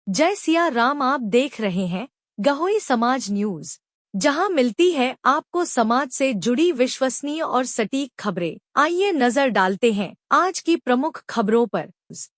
जय सिया राम। आप देख रहे हैं गहोई समाज न्यूज, जहां मिलती है आपको समाज से जुड़ी विश्वसनीय और सटीक खबरें। आइए नजर डालते हैं आज की प्रमुख खबरों पर।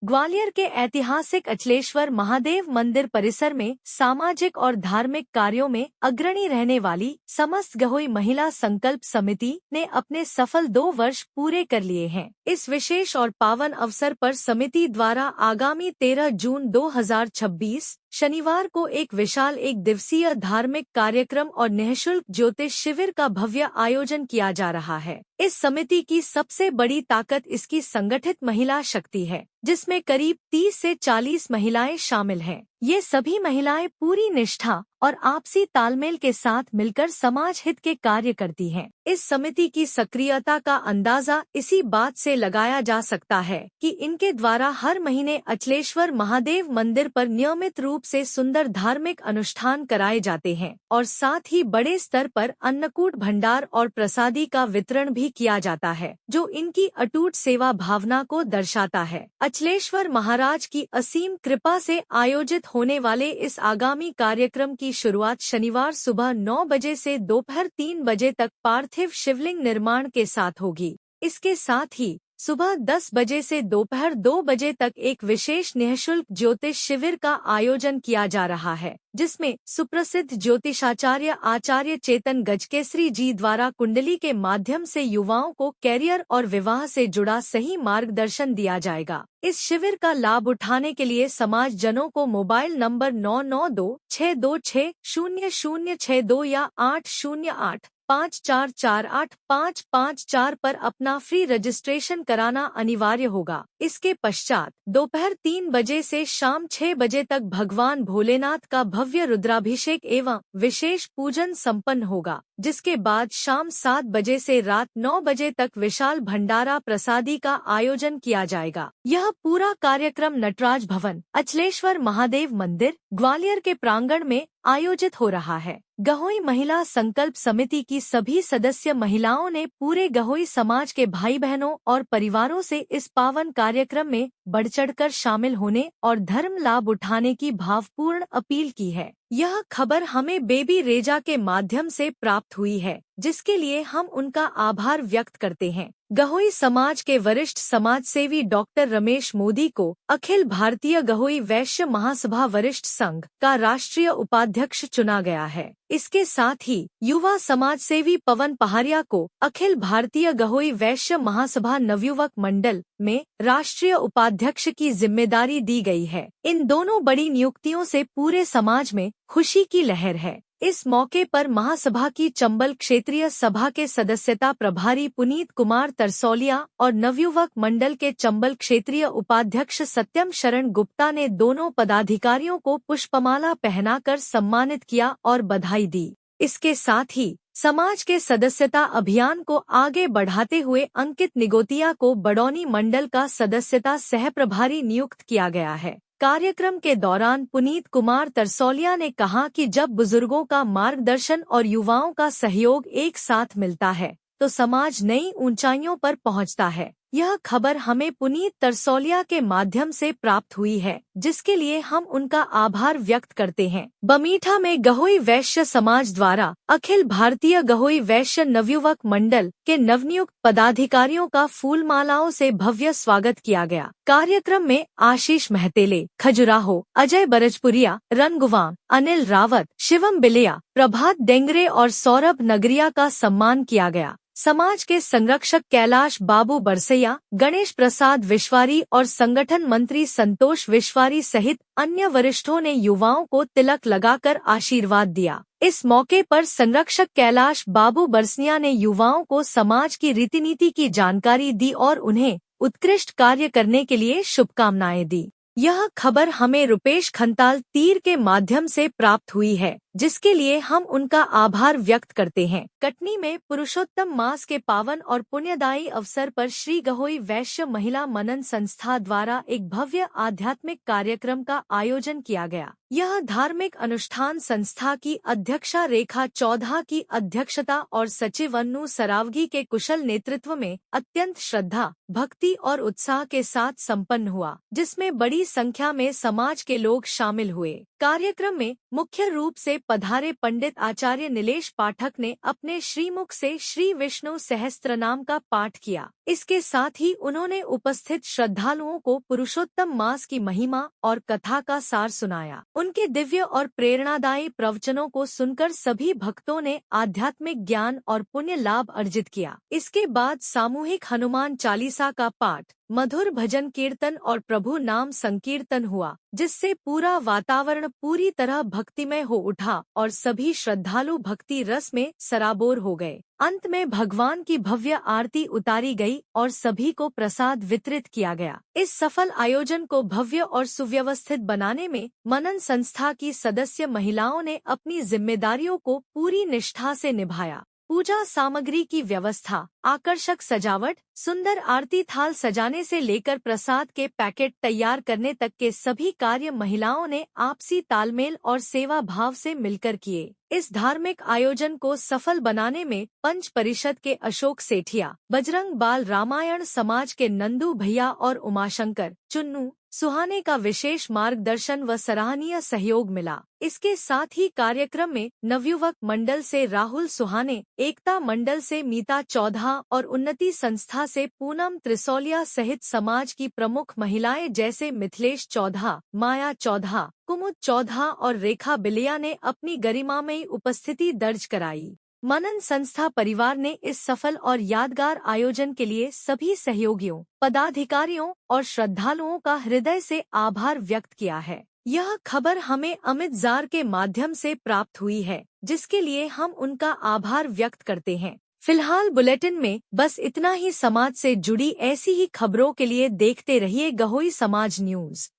ग्वालियर के ऐतिहासिक अचलेश्वर महादेव मंदिर परिसर में सामाजिक और धार्मिक कार्यों में अग्रणी रहने वाली समस्त गहोई महिला संकल्प समिति ने अपने सफल 2 वर्ष पूरे कर लिए हैं। इस विशेष और पावन अवसर पर समिति द्वारा आगामी 13 जून 2026 शनिवार को एक विशाल 1 दिवसीय धार्मिक कार्यक्रम और निःशुल्क ज्योतिष शिविर का भव्य आयोजन किया जा रहा है। इस समिति की सबसे बड़ी ताकत इसकी संगठित महिला शक्ति है, जिसमें करीब 30 से 40 महिलाएं शामिल हैं। ये सभी महिलाएं पूरी निष्ठा और आपसी तालमेल के साथ मिलकर समाज हित के कार्य करती हैं। इस समिति की सक्रियता का अंदाजा इसी बात से लगाया जा सकता है कि इनके द्वारा हर महीने अचलेश्वर महादेव मंदिर पर नियमित रूप से सुंदर धार्मिक अनुष्ठान कराए जाते हैं और साथ ही बड़े स्तर पर अन्नकूट भंडार और प्रसादी का वितरण भी किया जाता है, जो इनकी अटूट सेवा भावना को दर्शाता है। अचलेश्वर महाराज की असीम कृपा से आयोजित होने वाले इस आगामी कार्यक्रम की शुरुआत शनिवार सुबह 9 बजे से दोपहर 3 बजे तक पार्थिव शिवलिंग निर्माण के साथ होगी। इसके साथ ही सुबह 10 बजे से दोपहर 2 बजे तक एक विशेष निःशुल्क ज्योतिष शिविर का आयोजन किया जा रहा है, जिसमें सुप्रसिद्ध ज्योतिषाचार्य आचार्य चेतन गजकेसरी जी द्वारा कुंडली के माध्यम से युवाओं को कैरियर और विवाह से जुड़ा सही मार्गदर्शन दिया जाएगा। इस शिविर का लाभ उठाने के लिए समाज जनों को मोबाइल नंबर 9926260062 या 8085448554554 पर अपना फ्री रजिस्ट्रेशन कराना अनिवार्य होगा। इसके पश्चात दोपहर 3 बजे से शाम 6 बजे तक भगवान भोलेनाथ का भव्य रुद्राभिषेक एवं विशेष पूजन संपन्न होगा, जिसके बाद शाम 7 बजे से रात 9 बजे तक विशाल भंडारा प्रसादी का आयोजन किया जाएगा। यह पूरा कार्यक्रम नटराज भवन, अचलेश्वर महादेव मंदिर, ग्वालियर के प्रांगण में आयोजित हो रहा है। गहोई महिला संकल्प समिति की सभी सदस्य महिलाओं ने पूरे गहोई समाज के भाई बहनों और परिवारों से इस पावन कार्यक्रम में बढ़-चढ़कर शामिल होने और धर्म लाभ उठाने की भावपूर्ण अपील की है। यह खबर हमें बेबी रेजा के माध्यम से प्राप्त हुई है, जिसके लिए हम उनका आभार व्यक्त करते हैं। गहोई समाज के वरिष्ठ समाजसेवी डॉक्टर रमेश मोदी को अखिल भारतीय गहोई वैश्य महासभा वरिष्ठ संघ का राष्ट्रीय उपाध्यक्ष चुना गया है। इसके साथ ही युवा समाजसेवी पवन पहाड़िया को अखिल भारतीय गहोई वैश्य महासभा नवयुवक मंडल में राष्ट्रीय उपाध्यक्ष की जिम्मेदारी दी गई है। इन दोनों बड़ी नियुक्तियों से पूरे समाज में खुशी की लहर है। इस मौके पर महासभा की चंबल क्षेत्रीय सभा के सदस्यता प्रभारी पुनीत कुमार तरसौलिया और नवयुवक मंडल के चंबल क्षेत्रीय उपाध्यक्ष सत्यम शरण गुप्ता ने दोनों पदाधिकारियों को पुष्पमाला पहनाकर सम्मानित किया और बधाई दी। इसके साथ ही समाज के सदस्यता अभियान को आगे बढ़ाते हुए अंकित निगोतिया को बड़ौनी मंडल का सदस्यता सह प्रभारी नियुक्त किया गया है। कार्यक्रम के दौरान पुनीत कुमार तरसौलिया ने कहा कि जब बुजुर्गों का मार्गदर्शन और युवाओं का सहयोग एक साथ मिलता है तो समाज नई ऊंचाइयों पर पहुंचता है। यह खबर हमें पुनीत तरसौलिया के माध्यम से प्राप्त हुई है, जिसके लिए हम उनका आभार व्यक्त करते हैं। बमीठा में गहोई वैश्य समाज द्वारा अखिल भारतीय गहोई वैश्य नवयुवक मंडल के नवनियुक्त पदाधिकारियों का फूल मालाओं से भव्य स्वागत किया गया। कार्यक्रम में आशीष महतेले, खजुराहो, अजय बरजपुरिया, रनगुवाम, अनिल रावत, शिवम बिलिया, प्रभात डेंगरे और सौरभ नगरिया का सम्मान किया गया। समाज के संरक्षक कैलाश बाबू बरसैया, गणेश प्रसाद विश्वारी और संगठन मंत्री संतोष विश्वारी सहित अन्य वरिष्ठों ने युवाओं को तिलक लगाकर आशीर्वाद दिया। इस मौके पर संरक्षक कैलाश बाबू बरसैया ने युवाओं को समाज की रीति नीति की जानकारी दी और उन्हें उत्कृष्ट कार्य करने के लिए शुभकामनाएं दी। यह खबर हमें रुपेश खंताल तीर के माध्यम से प्राप्त हुई है। जिसके लिए हम उनका आभार व्यक्त करते हैं। कटनी में पुरुषोत्तम मास के पावन और पुण्यदायी अवसर पर श्री गहोई वैश्य महिला मनन संस्था द्वारा एक भव्य आध्यात्मिक कार्यक्रम का आयोजन किया गया। यह धार्मिक अनुष्ठान संस्था की अध्यक्षा रेखा चौधा की अध्यक्षता और सचिव अन्नू सरावगी के कुशल नेतृत्व में अत्यंत श्रद्धा, भक्ति और उत्साह के साथ संपन्न हुआ, जिसमें बड़ी संख्या में समाज के लोग शामिल हुए। कार्यक्रम में मुख्य रूप से पधारे पंडित आचार्य नीलेश पाठक ने अपने श्रीमुख से श्री विष्णु सहस्त्रनाम का पाठ किया। इसके साथ ही उन्होंने उपस्थित श्रद्धालुओं को पुरुषोत्तम मास की महिमा और कथा का सार सुनाया। उनके दिव्य और प्रेरणादायी प्रवचनों को सुनकर सभी भक्तों ने आध्यात्मिक ज्ञान और पुण्य लाभ अर्जित किया। इसके बाद सामूहिक हनुमान चालीसा का पाठ, मधुर भजन कीर्तन और प्रभु नाम संकीर्तन हुआ, जिससे पूरा वातावरण पूरी तरह भक्तिमय हो उठा और सभी श्रद्धालु भक्ति रस में सराबोर हो गए। अंत में भगवान की भव्य आरती उतारी गई और सभी को प्रसाद वितरित किया गया। इस सफल आयोजन को भव्य और सुव्यवस्थित बनाने में मनन संस्था की सदस्य महिलाओं ने अपनी जिम्मेदारियों को पूरी निष्ठा से निभाया। पूजा सामग्री की व्यवस्था, आकर्षक सजावट, सुंदर आरती थाल सजाने से लेकर प्रसाद के पैकेट तैयार करने तक के सभी कार्य महिलाओं ने आपसी तालमेल और सेवा भाव से मिलकर किए। इस धार्मिक आयोजन को सफल बनाने में पंच परिषद के अशोक सेठिया, बजरंग बाल रामायण समाज के नंदू भैया और उमाशंकर चुन्नू सुहाने का विशेष मार्गदर्शन व सराहनीय सहयोग मिला। इसके साथ ही कार्यक्रम में नवयुवक मंडल से राहुल सुहाने, एकता मंडल से मीता चौधा और उन्नति संस्था से पूनम त्रिसौलिया सहित समाज की प्रमुख महिलाएं जैसे मिथिलेश चौधा, माया चौधा, कुमुद चौधा और रेखा बिलिया ने अपनी गरिमामयी उपस्थिति दर्ज कराई। मनन संस्था परिवार ने इस सफल और यादगार आयोजन के लिए सभी सहयोगियों, पदाधिकारियों और श्रद्धालुओं का हृदय से आभार व्यक्त किया है। यह खबर हमें अमित जार के माध्यम से प्राप्त हुई है, जिसके लिए हम उनका आभार व्यक्त करते हैं। फिलहाल बुलेटिन में बस इतना ही। समाज से जुड़ी ऐसी ही खबरों के लिए देखते रहिए गहोई समाज न्यूज।